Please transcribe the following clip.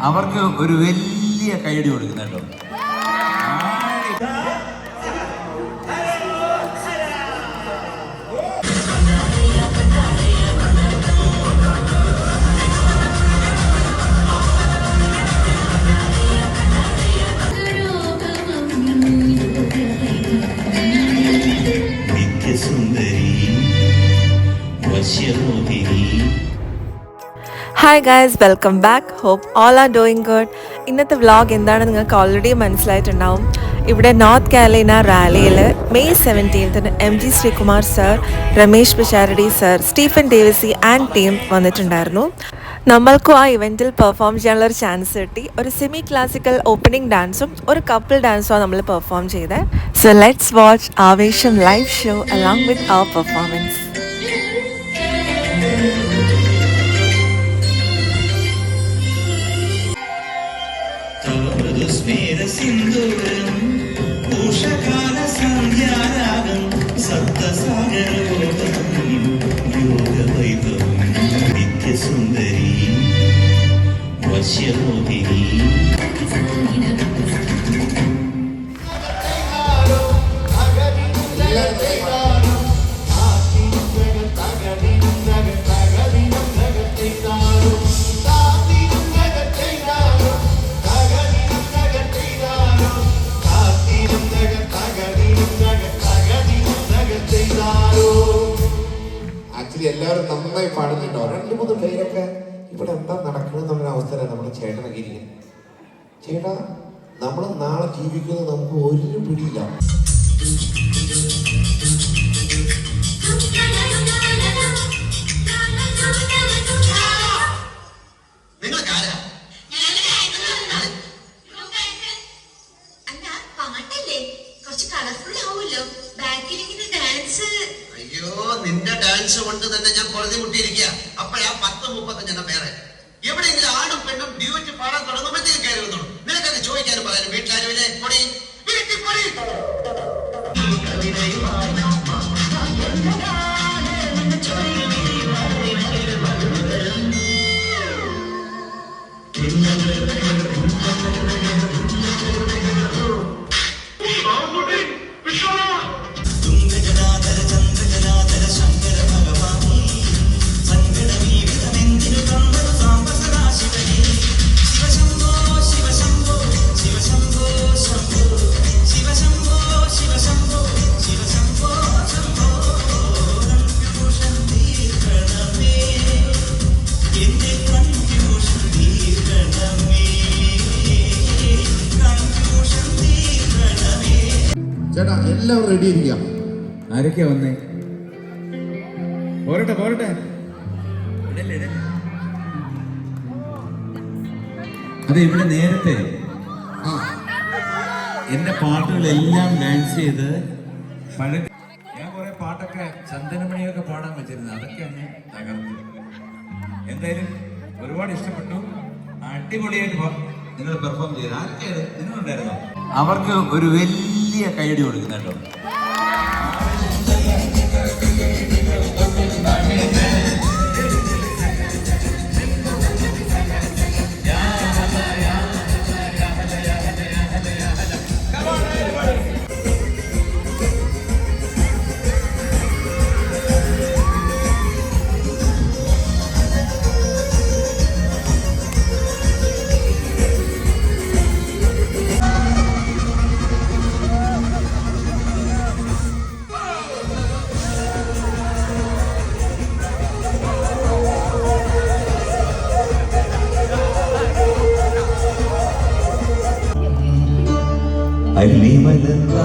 അവർക്ക് ഒരു വലിയ കൈയടി കൊടുക്കുന്നുണ്ടോ? Hi guys, welcome back. Hope all are doing good. ഇന്നത്തെ വ്ളോഗ് എന്താണെന്ന് നിങ്ങൾക്ക് ഓൾറെഡി മനസ്സിലായിട്ടുണ്ടാവും. ഇവിടെ നോർത്ത് കാരോലൈന റാലിയിൽ May 17 MG Sreekumar sir, Ramesh Pisharody sir, Stephen Devassy and team വന്നിട്ടുണ്ടായിരുന്നു. നമ്മൾക്കും ആ ഇവൻറ്റിൽ പെർഫോം ചെയ്യാനുള്ളൊരു ചാൻസ് കിട്ടി. ഒരു സെമി ക്ലാസിക്കൽ ഓപ്പണിംഗ് ഡാൻസും ഒരു കപ്പിൾ ഡാൻസുമാണ് നമ്മൾ പെർഫോം ചെയ്തത്. So let's watch Aavesham live show along with our performance. സിന്ദൂരം ഉഷകാല സന്ധ്യാരാഗം സപ്തസാഗരോദം യോഗവൈഭവം നിത്യസുന്ദരി വശ്യമോഹിനി എല്ലാവരും നന്നായി പാടുന്നുണ്ടോ? 2-3 പേരൊക്കെ ഇവിടെ എന്താ നടക്കണമെന്നുള്ള അവസ്ഥയിലാണ് നമ്മുടെ ചേട്ടനൊക്കെ ഇരിക്കുന്നത്. ചേട്ടാ, നമ്മൾ നാളെ ജീവിക്കുന്നത് നമുക്ക് ഒരു പിടിയില്ല. നിന്റെ ഡാൻസ് കൊണ്ട് തന്നെ ഞാൻ പൊറുതി മുട്ടിയിരിക്കുക. അപ്പോഴാ 10-35 പേരെ എവിടെയെങ്കിലും ആണും പെണ്ണും ഡ്യൂറ്റ് പാടാൻ തുടങ്ങുമ്പോഴത്തേക്ക് കയറി വന്നോളൂ. നിനക്കത് ചോദിക്കാനും പറയാനും വീട്ടിലാരുമില്ലേ? പൊടി വീട്ടിൽ പൊടി. ചേട്ടാ, എല്ലാവരും റെഡി ഇരിക്കാം. ആരൊക്കെയാ വന്നേ? പോരട്ടെ പോരട്ടെ. അതെ, ഇവിടെ നേരത്തെ എന്റെ പാട്ടുകളെല്ലാം ഡാൻസ് ചെയ്ത് ഞാൻ കുറെ പാട്ടൊക്കെ ചന്ദനമണിയൊക്കെ പാടാൻ വെച്ചിരുന്നു. അതൊക്കെ അങ്ങ് തകർന്നു. എന്തായാലും ഒരുപാട് ഇഷ്ടപ്പെട്ടു. അടിപൊളിയായിട്ട് നിങ്ങൾ പെർഫോം ചെയ്ത്. ആരൊക്കെയാണ് നിങ്ങളുണ്ടായിരുന്നോ? അവർക്ക് ഒരു വലിയ കൈയടി കൊടുക്കുന്നുണ്ടോ? അല്ലിമലർത്താ